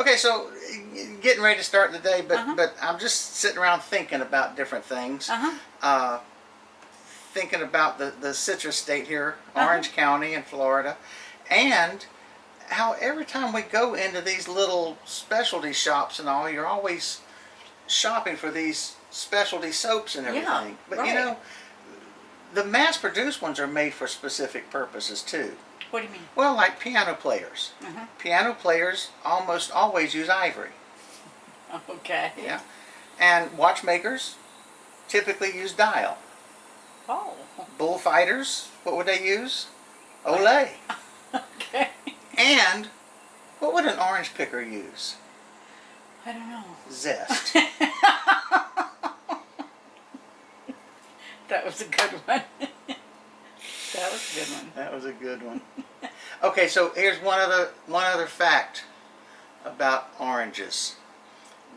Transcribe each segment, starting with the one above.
Okay, so getting ready to start the day, but I'm just sitting around thinking about different things. Thinking about the citrus state here, Orange County in Florida, and how every time we go into these little specialty shops and all, you're always shopping for these specialty soaps and everything. Yeah, but right. you know, the mass-produced ones are made for specific purposes too. What do you mean? Well, like piano players. Piano players almost always use ivory. Okay. Yeah. And watchmakers typically use dial. Oh. Bullfighters, what would they use? Olay. Okay. And what would an orange picker use? I don't know. Zest. That was a good one. That was a good one. That was a good one. Okay, so here's one other fact about oranges.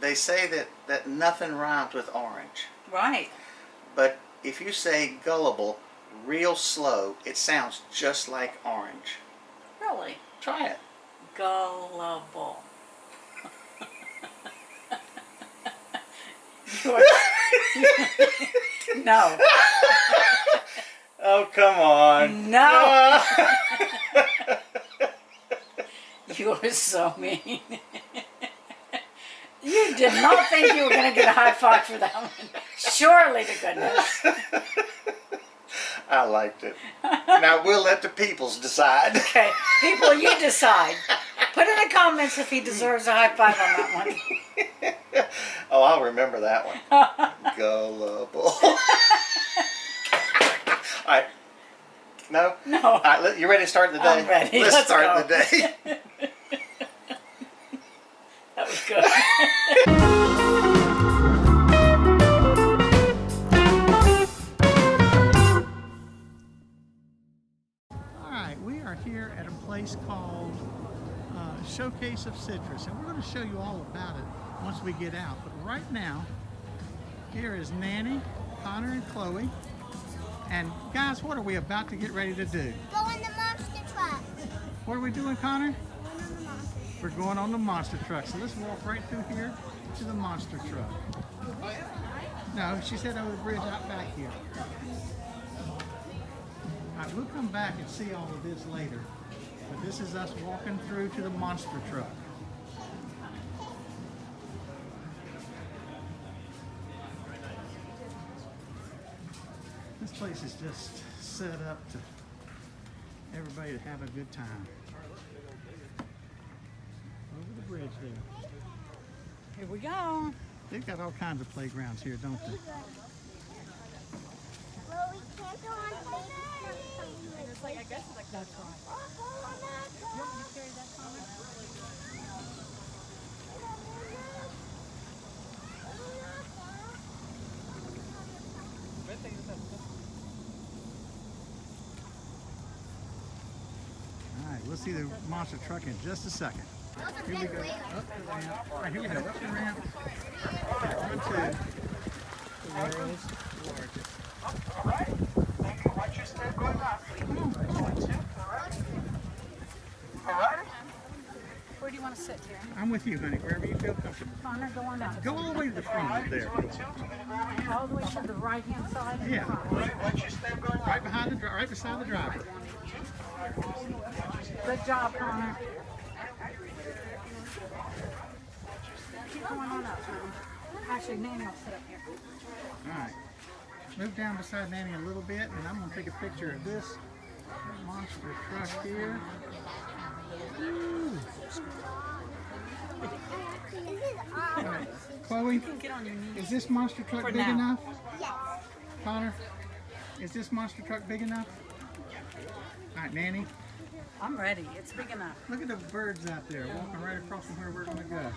They say that nothing rhymes with orange. Right. But if you say gullible real slow, it sounds just like orange. Really? Try it. Gullible. No. Oh, come on. No. You are so mean. You did not think you were going to get a high five for that one. Surely to goodness. I liked it. Now we'll let the peoples decide. Okay, people, you decide. Put in the comments if he deserves a high five on that one. Oh, I'll remember that one. Gullible. All right. No? No. All right, you ready to start the day? I'm ready. Let's start go. the day. That was good. All right, we are here at a place called Showcase of Citrus, and we're going to show you all about it once we get out. But right now, here is Nanny, Connor, and Chloe. And guys, what are we about to get ready to do? Go in the monster truck. What are we doing, Connor? Going on the monster. We're going on the monster truck. So let's walk right through here to the monster truck. No, she said over the bridge out back here. All right, we'll come back and see all of this later. But this is us walking through to the monster truck. This place is just set up to everybody to have a good time. Over the bridge there. Here we go. They've got all kinds of playgrounds here, don't they? Well, we can't go on playground. It's like, I guess it's like that's right. You want me to carry that, Connor? All right, we'll see the monster truck in just a second. Here we go. Up the ramp. All right, here we go. Up the ramp. Onto the world's largest. All right. Thank you. Watch your step going up. 1, 2. All right. Where do you want to sit here? I'm with you, honey, wherever you feel comfortable. Connor, go on out. Go all the way to the front up there. 2 and 2. We're going to go over here. All the way to the right-hand side. And Yeah. the front. Right. Watch your step going up. Right behind the right beside the driver. Good job, Connor. Keep going on up, Connor. Actually, Nanny will sit up here. All right. Move down beside Nanny a little bit, and I'm going to take a picture of this monster truck here. Ooh. All right. Chloe, Get on your knees. is this monster truck For big now. enough? Yes. Connor, is this monster truck big enough? All right, Nanny, I'm ready. It's big enough. look at the birds out there walking right across from where we're going to go.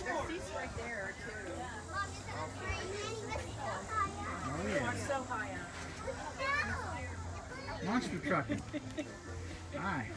There's seats right there, too. Oh, yeah. So high up. Monster trucking. All right.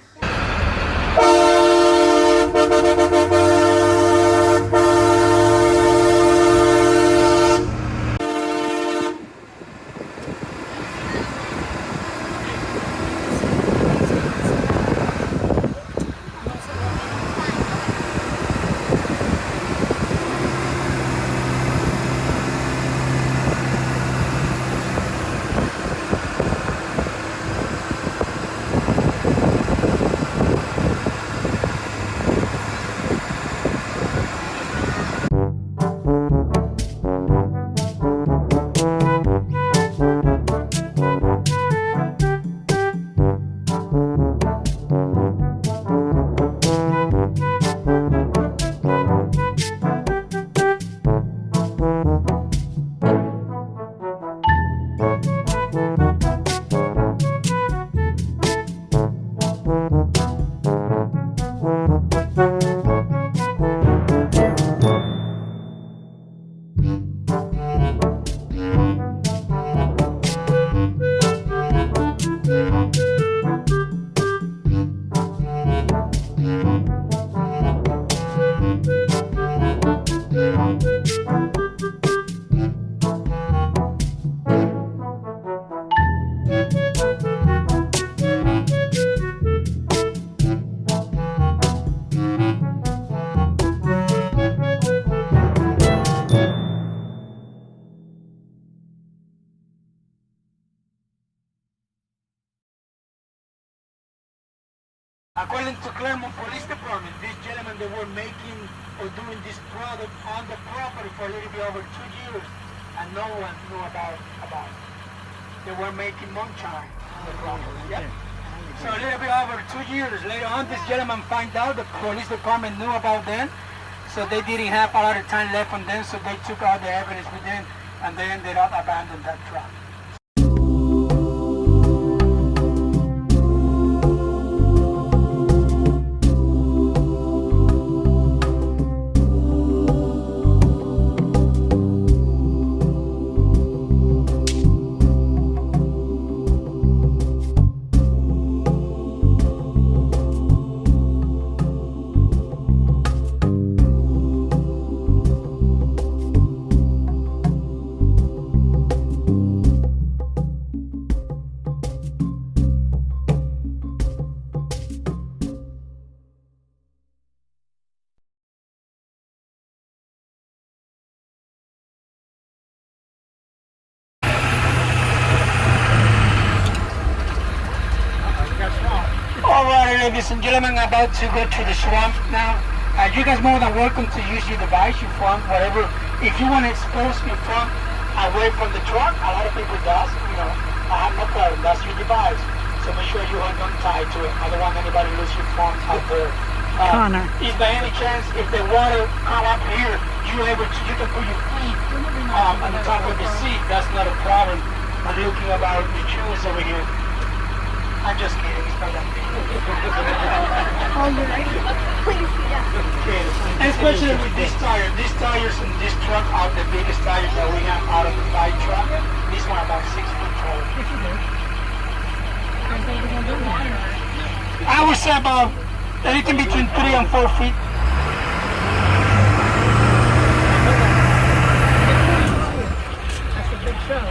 According to Claremont Police Department, these gentlemen, they were making or doing this product on the property for a little bit over 2 years, and no one knew about it. They were making moonshine on the property. Yep. So a little bit over 2 years later on, this gentleman find out the police department knew about them, so they didn't have a lot of time left on them, so they took all the evidence with them, and they ended up abandoning that truck. Alright, ladies and gentlemen, I'm about to go to the swamp now. You guys more than welcome to use your device, your phone, whatever. If you want to expose your phone away from the truck, a lot of people does, I have no problem, that's your device. So make sure you hold on tight to it. I don't want anybody to lose your phone out there. Connor. If by any chance, if the water come up here, you can put your feet on the top of the seat, that's not a problem. I'm looking about the shoes over here. I'm just kidding, it's not that big. Oh, you're right. Put your feet up. Okay. And especially with these tires in this truck are the biggest tires that we have out of the 5 truck. This one about 6 foot tall. I would say about anything between 3 and 4 feet. That's a big show.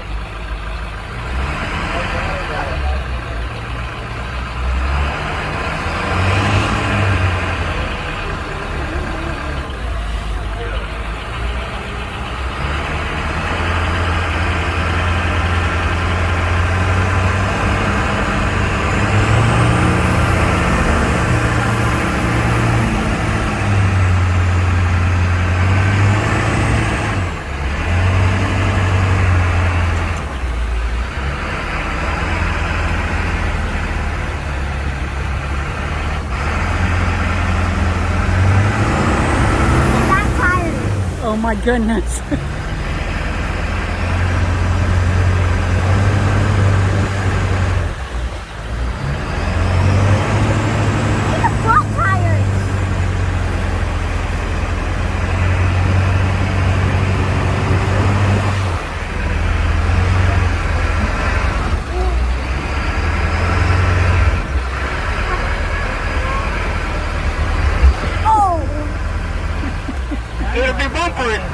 Oh my goodness. These are flat tires. Oh! It'll be bumpering.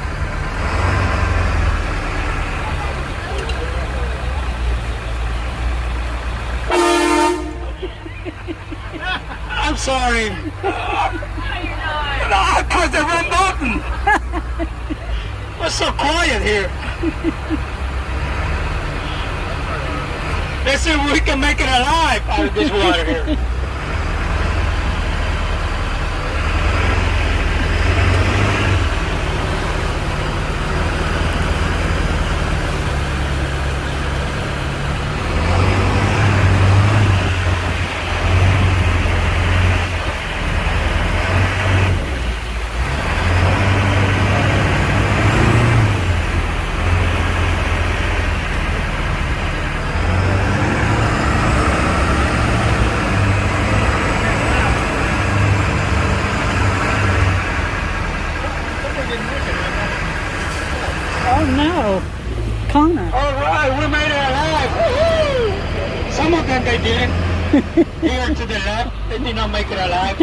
I'm sorry. No, I pressed the wrong button. It's so quiet here. Let's see if we can make it alive out of this water here. one guy didn't. Here to the left, they did not make it alive.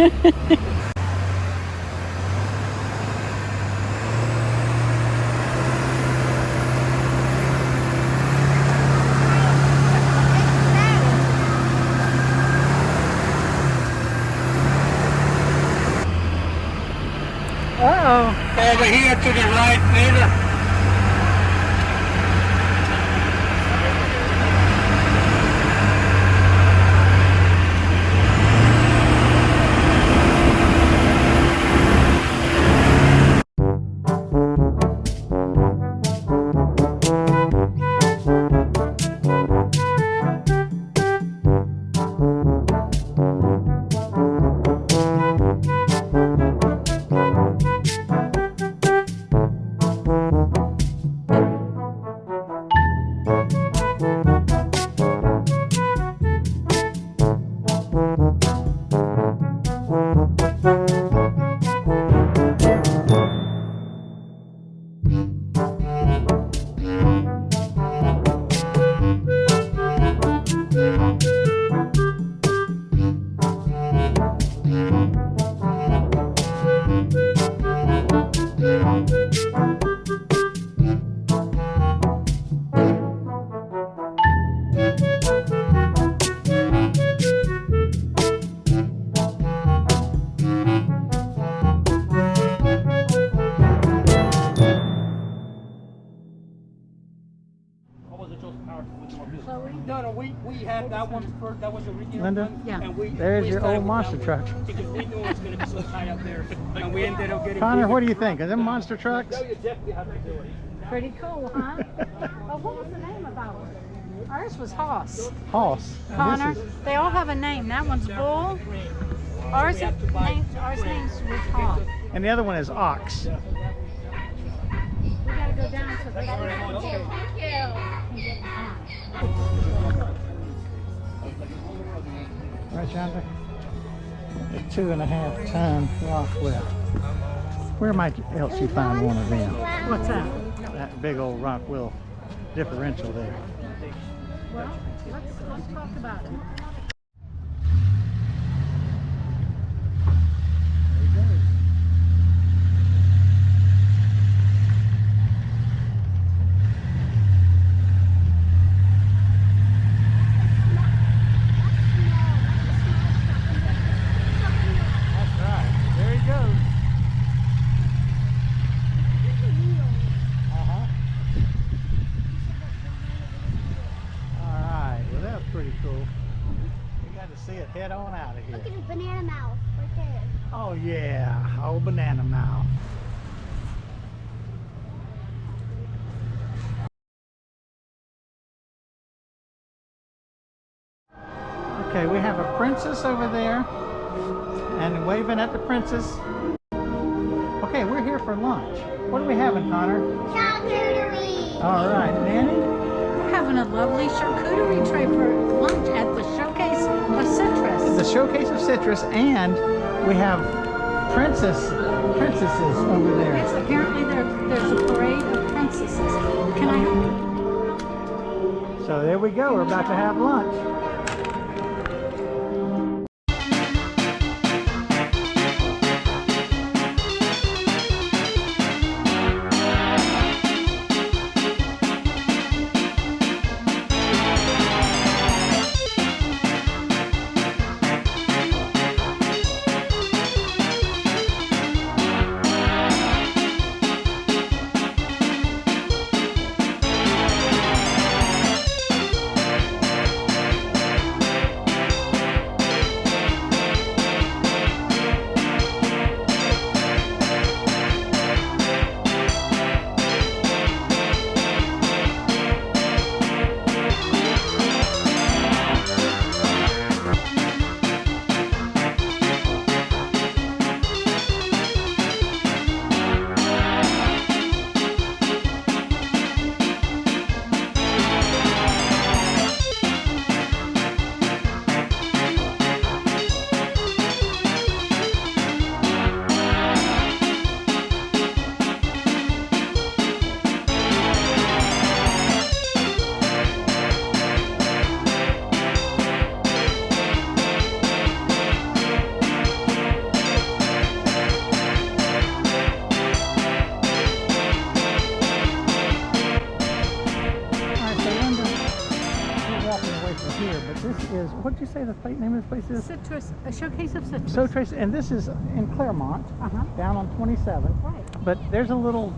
Uh-oh. Over here to the right, Peter. No, we had that one first. That was the original Linda? one. Yeah. And we There's your started old with monster that truck. one because we knew it was going to be so high up there, and we ended up getting. Connor, bigger. what do you think? Are them monster trucks? No, you definitely have to do it. Pretty cool, huh? Oh, what was the name of ours? Ours was Hoss. Hoss. And Connor, this is- they all have a name. That one's Bull. Ours name's with Hoss. and the other one is Ox. We gotta go down to the Right yonder. A 2.5 ton Rockwell. Where might else you find one of them? What's that? That big old Rockwell differential there. Well, let's talk about it. That's right. There he goes. Uh-huh. All right. Well, that was pretty cool. We got to see it head on out of here. Look at his banana mouth right there. Oh, yeah. Old banana mouth. Okay, we have a princess over there and waving at the princess. Okay, we're here for lunch. What are we having, Connor? Charcuterie. All right, Nanny? We're having a lovely charcuterie tray for lunch at the Showcase of Citrus. The Showcase of Citrus, and we have princesses over there. Yes, apparently there's a parade of princesses. Can I help you? So there we go. We're about to have lunch. What'd you say the name of this place is? Citrus, a showcase of citrus. Showcase, and this is in Claremont, down on 27. Right. But there's a little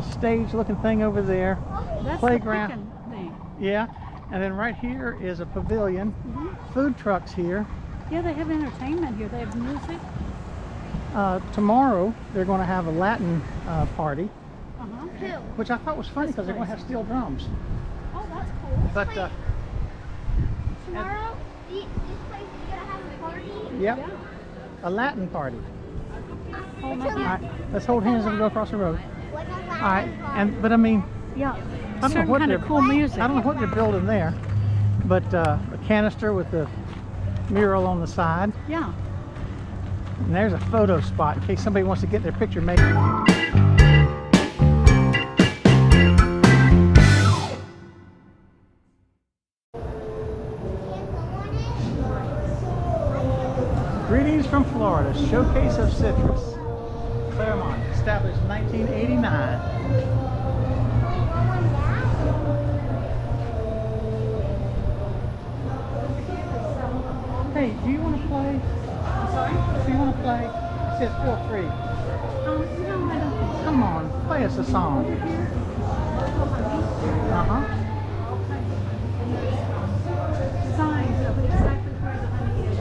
stage-looking thing over there. That's Playground. the pickin' thing. Yeah, and then right here is a pavilion. Food trucks here. Yeah, they have entertainment here. They have music. Tomorrow they're going to have a Latin party, Who? which I thought was funny because they're going to have steel drums. Oh, that's cool. But Tomorrow, this place is gonna have a party. yep, Yeah. a Latin party. Oh, my All God. right, let's hold hands and go across the road. What's a All right, Latin but I mean, Yeah. I don't know Certain what kind they're of cool music. I don't know what they're building there, but a canister with the mural on the side. Yeah. And there's a photo spot in case somebody wants to get their picture made. Greetings from Florida, Showcase of Citrus. Claremont, established in 1989. Hey, do you want to play? I'm sorry? Do you want to play? It says feel free. No, I don't think so. Come on, play us a song. Uh-huh. Signs of exactly where the honey is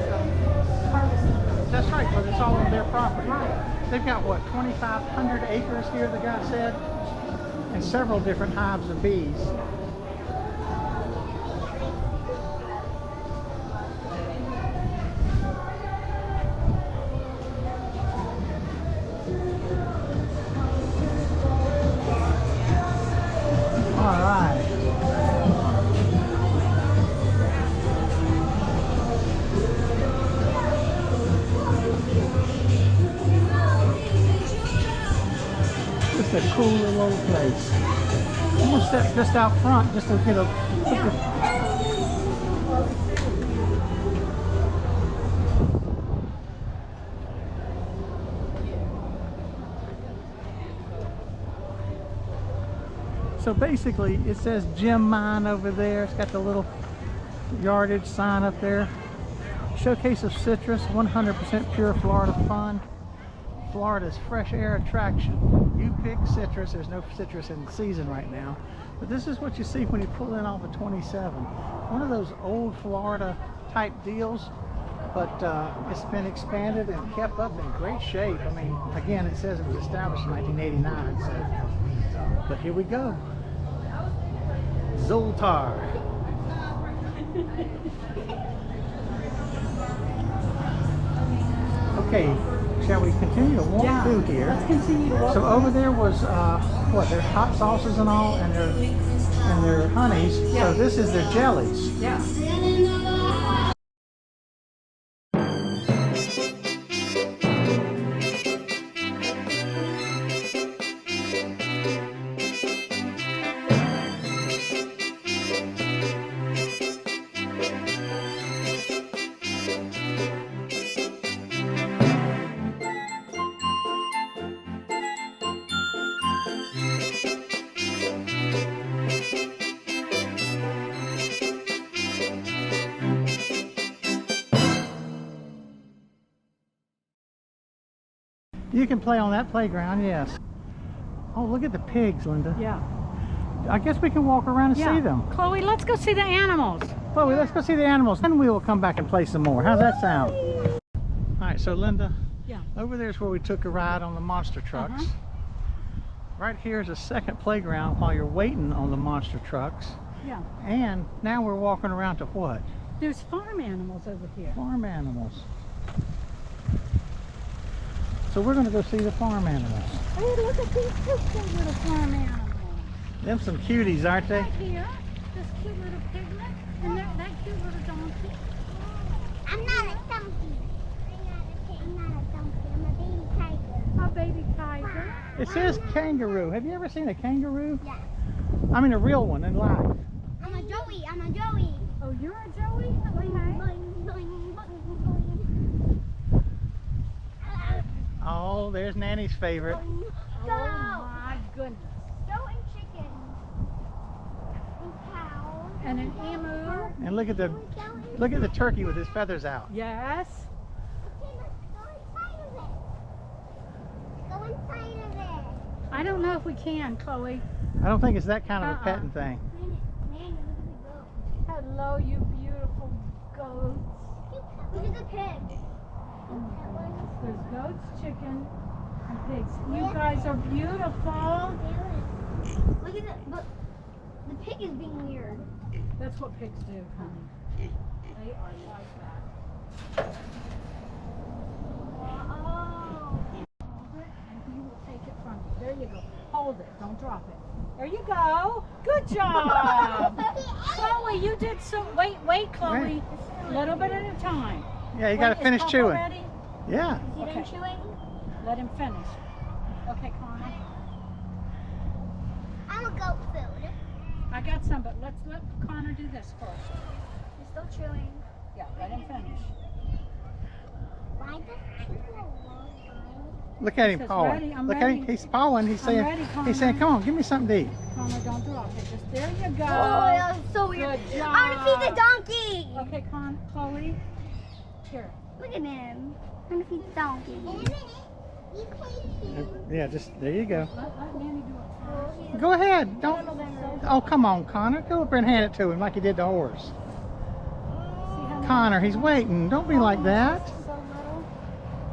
harvested. That's right, because it's all on their property. Right. They've got, what, 2,500 acres here, the guy said? And several different hives of bees. All right. Just a cool little old place. I'm gonna step just out front just to get a look at. So basically, it says Gem Mine over there. It's got the little yardage sign up there. Showcase of Citrus, 100% pure Florida fun. Florida's fresh air attraction. You pick citrus. There's no citrus in season right now. But this is what you see when you pull in off of 27. One of those old Florida type deals, but it's been expanded and kept up in great shape. I mean, again, it says it was established in 1989. So, but here we go. Zoltar. Okay, shall we continue to walk through here? Let's continue to walk. So over there was what? Their hot sauces and all, and their honeys. Yeah. So this is their jellies. Yeah. You can play on that playground, yes. Oh, look at the pigs, Linda. Yeah. I guess we can walk around and Yeah. see them. Chloe, let's go see the animals. Chloe, let's go see the animals, then we will come back and play some more. How's that sound? All right, so Linda, Yeah. over there's where we took a ride on the monster trucks. Right here is a second playground while you're waiting on the monster trucks. Yeah. And now we're walking around to what? There's farm animals over here. Farm animals. So we're going to go see the farm animals. Hey, look at these two cute little farm animals. Them some cuties, aren't they? Right here, this cute little piglet, and that cute little donkey. I'm not a donkey. I'm not a donkey. I'm a baby tiger. A baby tiger. It says kangaroo. Have you ever seen a kangaroo? Yeah. I mean a real one in life. I'm a Joey. I'm a Joey. Oh, you're a Joey? Okay. Boing, boing, boing, boing. Oh, there's Nanny's favorite. Boing. Oh Go. my goodness. Goat and chicken. And cow. And an emu. And look at the Cow and Look at the turkey with his feathers out. Yes. Okay, let's go inside of it. Go inside of it. I don't know if we can, Chloe. I don't think it's that kind of a petting thing. Man, look at the goat. Hello, you beautiful goats. Look at the pig. There's goats, chicken, and pigs. You guys are beautiful. Look at the pig is being weird. That's what pigs do, honey. They are like that. Oh. Hold it, and he will take it from you. There you go. Hold it. Don't drop it. There you go. Good job. Chloe, you did so. Wait, Chloe. A little bit at a time. Yeah, you got to Wait, finish is Papa chewing. Ready? Yeah. Is he done chewing? Let him finish. Okay, Connor. I'm a goat food. I got some, but let's let Connor do this first. He's still chewing. Yeah, let him finish. Why does people love mine? Look at him He says, pawing. "Ready, I'm Look at him. ready. He's pawing. He's I'm saying, ready, he's saying, Connor. come on, give me something to eat. Connor, don't drop it. Just there you go. Oh, that was so weird. Good job. I want to feed the donkey. Okay, Chloe. Here. Look at him. I'm going to feed the donkey. In a minute. You can Yeah, just, there you go. Let Nanny do it first. Go ahead. Don't. Oh, come on, Connor. Go up and hand it to him like you did the horse. See how Connor, he's waiting. Don't be like that. so little?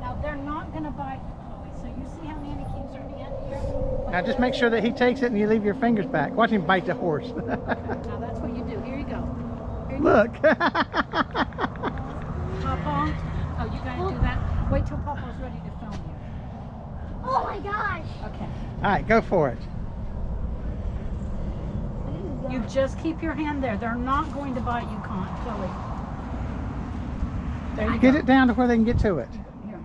Now, they're not going to bite Chloe. So you see how Nanny keeps her hand here? Now just make sure that he takes it and you leave your fingers back. Watch him bite the horse. Now, that's what you do. Here you go. Here you Look. Papa. Oh, you guys do that? Wait till Papa's ready to film you. Oh my gosh. Okay. All right, go for it. You just keep your hand there. They're not going to bite you, Chloe. There you Get go. it down to where they can get to it. Here.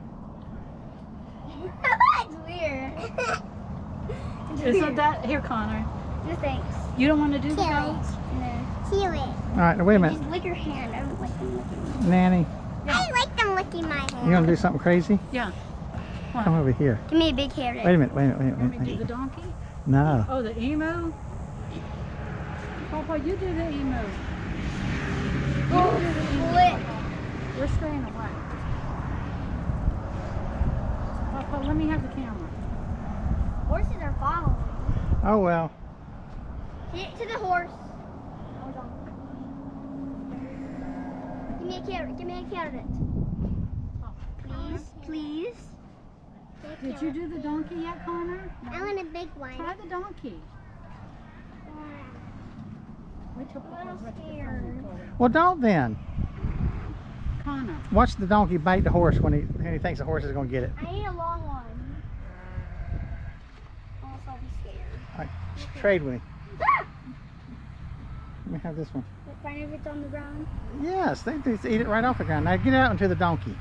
That's weird. Isn't that here, Connor? No thanks. You don't want to do the Kill goats? it. Kill it. All right, now wait a minute. Just lick your hand. I don't like them licking. Nanny, I like them licking my hand. you gonna do something crazy? Yeah. Come over here. Give me a big carrot. Wait a minute, wait a minute, wait a Want me minute. to do Wait the a minute. donkey? No. Oh, the emu? Papa, you do the emu. Oh, You do the emu. split. We're staying away. Papa, let me have the camera. Horses are following. Oh well. Get it to the horse. Hold on. Give me a carrot. Give me a carrot. Please, please. Did you do the donkey yet, Connor? I want a big one. Try the donkey. Wait till Papa's ready to film you, Chloe. Well, don't then. Connor. Watch the donkey bite the horse when he thinks the horse is gonna get it. I need a long one. Or else I'll be scared. All right, trade with me. Ah! Let me have this one. Find if it's on the ground. Yes, they just eat it right off the ground. Now get it out into the donkey.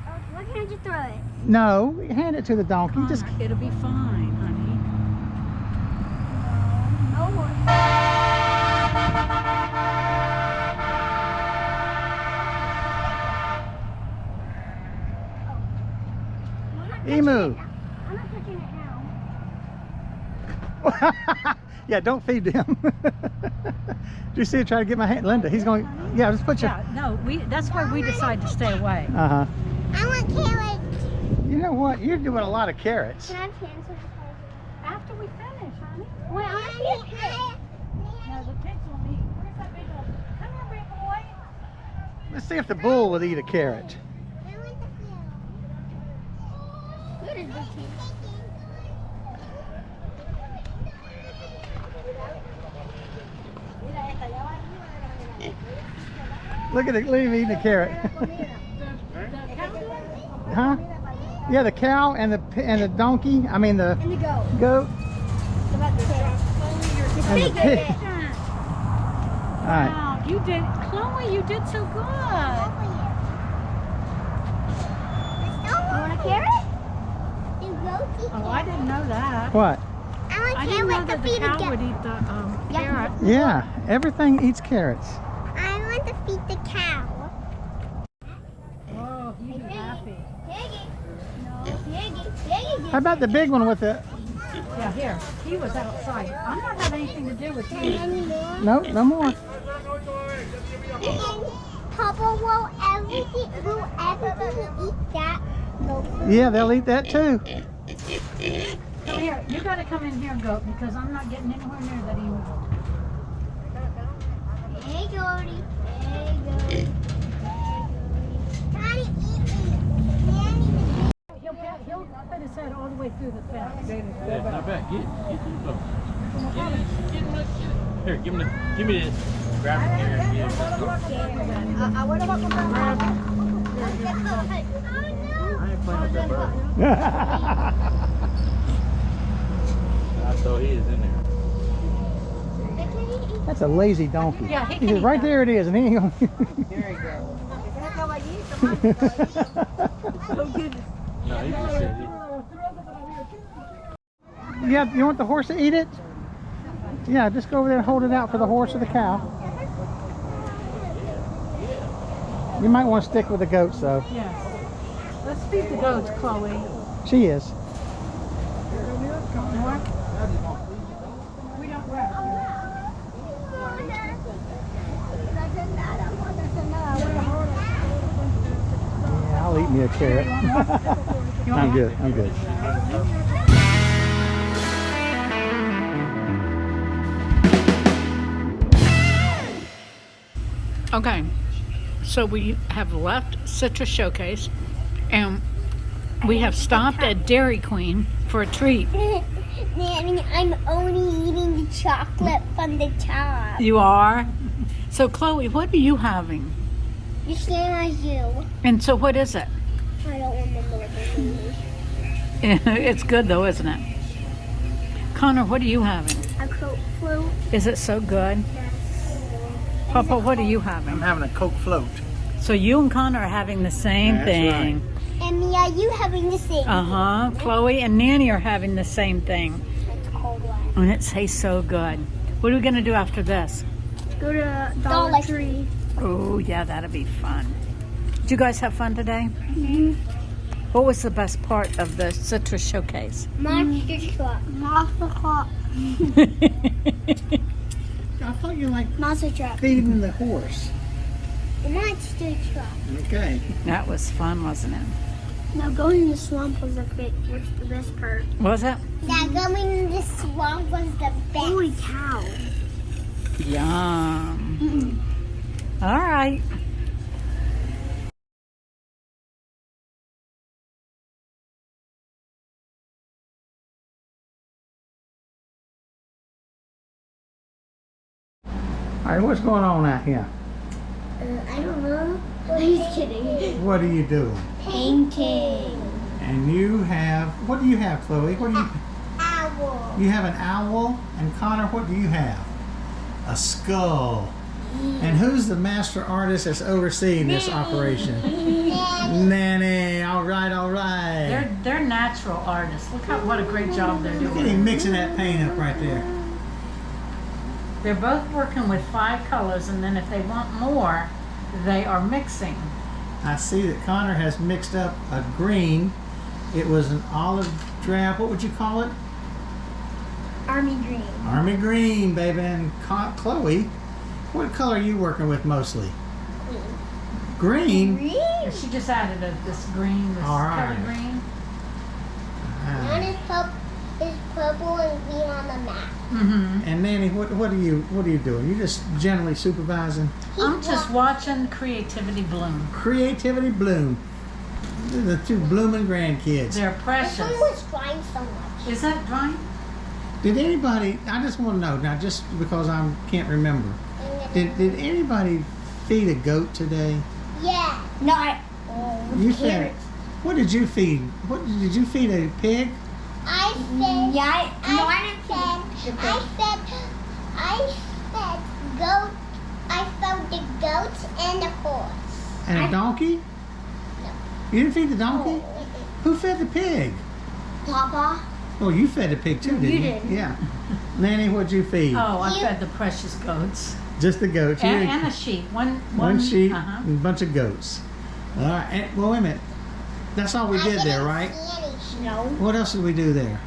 Oh, why can't you throw it? No, hand it to the donkey. Connor, Just it'll be fine, honey. No horse. I'm not touching Emu. it now. I'm not touching it now. Yeah, don't feed him. Do you see it try to get my hand? Linda, he's going, yeah, just put your, Yeah, no, that's why we decide to stay away. uh-huh. I want carrots. You know what? You're doing a lot of carrots. Can I have cancer? After we finish, honey. Wait, I want to see a pig. No, the pigs will eat. Where's that big one? Come here, big boy. Let's see if the bull would eat a carrot. I want the field. Good as the team. Look at it, look at him eating a carrot. Huh? Yeah, the cow and the donkey. I mean the And the goat. goat What about the pig? and the pig. Pig. All right. Wow, you did, Chloe, you did so good. You want a carrot? Do goats eat Oh, I didn't know that. What? I want I didn't know carrot to that the feed a cow goat. would eat the Yeah. carrot. Yeah, everything eats carrots. I want to feed the cow. Oh, he'd be happy. Piggy. No, piggy. Piggy. How about the big one with the? Yeah, here. He was outside. I'm not having anything to do with you. Any more? No, no more. Papa, will everything eat that? Yeah, they'll eat that too. Come here. You gotta come in here, goat, because I'm not getting anywhere near that emu. Hey, Jody. Hey, Jody. Daddy, eat me. He'll put his head all the way through the fence. Yeah, not bad. Here, give me this. Grab it here. I want to walk around. I ain't playing with that bird. I thought he is in there. That's a lazy donkey. Yeah, he He can says, eat right that. there it is, and he ain't gonna. There you go. No, he just said he. Yeah, you want the horse to eat it? Yeah, just go over there and hold it out for the horse or the cow. You might want to stick with the goats, though. Yes. Let's feed the goats, Chloe. She is. More? We don't Yeah, I'll eat me a carrot. I'm good. I'm good. Okay, so we have left Citrus Showcase and we have stopped at Dairy Queen for a treat. Nanny, I'm only eating the chocolate from the top. You are? So Chloe, what are you having? The same as you. And so what is it? I don't remember what the name is. It's good though, isn't it? Connor, what are you having? A Coke float. Is it so good? Papa, what are you having? I'm having a Coke float. So you and Connor are having the same That's thing. And Mia, you having the same. Uh-huh. Chloe and Nanny are having the same thing. It's cold one. And it tastes so good. What are we going to do after this? Go to Dollar Tree. Oh, yeah, that'll be fun. Did you guys have fun today? Mm-hmm. What was the best part of the Citrus Showcase? Monster truck. Monster truck. I thought you liked Monster truck. feeding the horse. The monster truck. Okay. That was fun, wasn't it? Now going in the swamp was the best part. Was it? Now going in the swamp was the best. Holy cow. Yum. All right. All right, what's going on out here? I don't know. He's kidding. What are you doing? Painting. And you have, what do you have, Chloe? What do you? Owl. You have an owl, and Connor, what do you have? A skull. And who's the master artist that's overseeing this operation? Nanny. All right, all right. They're natural artists. Look what a great job they're Look at him doing. mixing that paint up right there. They're both working with 5 colors, and then if they want more, they are mixing. I see that Connor has mixed up a green. It was an olive drab. What would you call it? Army green. Army green, baby. And Chloe, what color are you working with mostly? Green. Green? And she just added this green, this All right. color green. One is purple and green on the map. Mm-hmm. And Nanny, what are you doing? You just generally supervising I'm just watching creativity bloom. creativity bloom. The 2 blooming grandkids. They're This precious. one was drying so much. Is that drawing? Did anybody? I just want to know now, just because I can't remember. Did anybody feed a goat today? Yeah. No, I. You fed. What did you feed? What did you feed a pig? I fed. Yeah, I fed goat. I fed the goats and the horse. And a donkey? No. You didn't feed the donkey? Who fed the pig? Papa. Oh, you fed the pig too, didn't you? You did. Yeah. Nanny, what'd you feed? Oh, I You- fed the precious goats. Just the goats. You didn't- And a sheep. one sheep Uh-huh. and a bunch of goats. All right. And, well, wait a minute. That's all we did there, right? No. What else did we do there?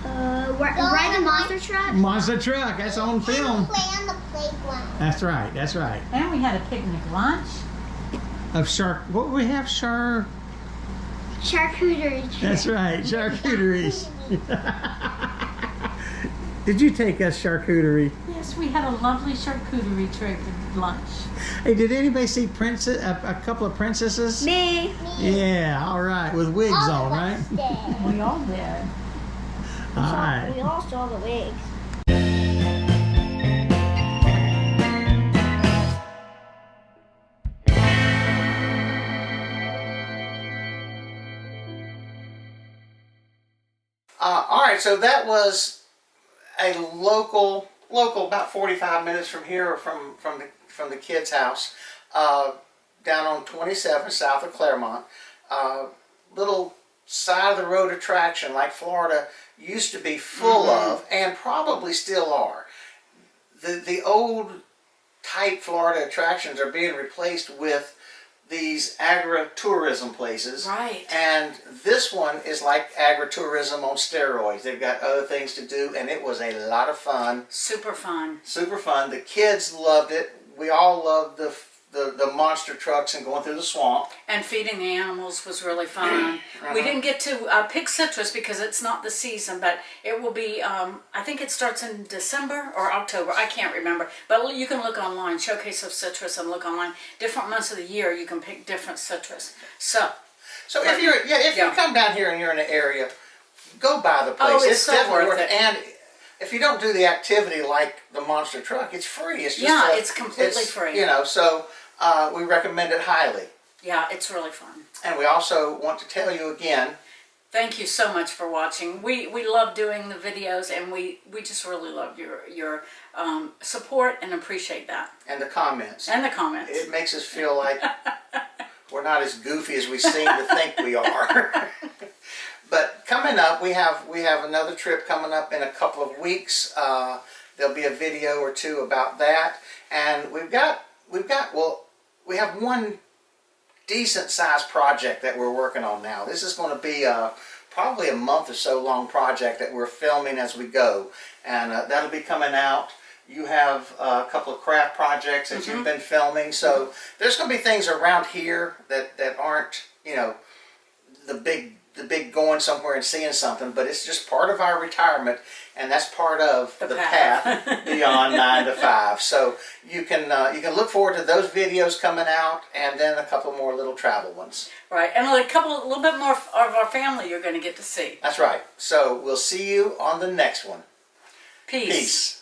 Ride the monster truck. Monster truck. That's on film. Play on the playground. That's right. That's right. And we had a picnic lunch. of shark. What do we have? Charcuterie. That's right, charcuteries. Did you take us charcuterie? Yes, we had a lovely charcuterie tray for lunch. Hey, did anybody see a couple of princesses? Me. Yeah, all right, with wigs on, right? We all did. All right. We all saw the wigs. All right, so that was a local, about 45 minutes from here, or from the kids' house, down on 27 south of Claremont. Little side of the road attraction like Florida used to be full of, and probably still are. The old type Florida attractions are being replaced with these agritourism places. Right. And this one is like agritourism on steroids. They've got other things to do, and it was a lot of fun. Super fun. Super fun. The kids loved it. We all loved the monster trucks and going through the swamp. And feeding the animals was really fun. We didn't get to pick citrus because it's not the season, but it will be, I think it starts in December or October. I can't remember. But you can look online, Showcase of Citrus, and look online. Different months of the year, you can pick different citrus. So if you come down here and you're in the area, go by the place. Oh, it's so definitely worth it. And if you don't do the activity like the monster truck, it's free. It's just it's completely free. You know, so we recommend it highly. Yeah, it's really fun. And we also want to tell you again, thank you so much for watching. We love doing the videos, and we just really love your support and appreciate that. and the comments. And the comments. It makes us feel like we're not as goofy as we seem to think we are. But coming up, we have another trip coming up in a couple of weeks. There'll be a video or two about that, and we have one decent sized project that we're working on now. This is going to be probably a month or so long project that we're filming as we go, and that'll be coming out. You have a couple of craft projects that you've been filming, so there's going to be things around here that aren't, you know, the big going somewhere and seeing something, but it's just part of our retirement, and that's part of the path beyond 9 to 5. So you can look forward to those videos coming out, and then a couple more little travel ones. Right, and a little bit more of our family you're going to get to see. That's right. So we'll see you on the next one. Peace. Peace.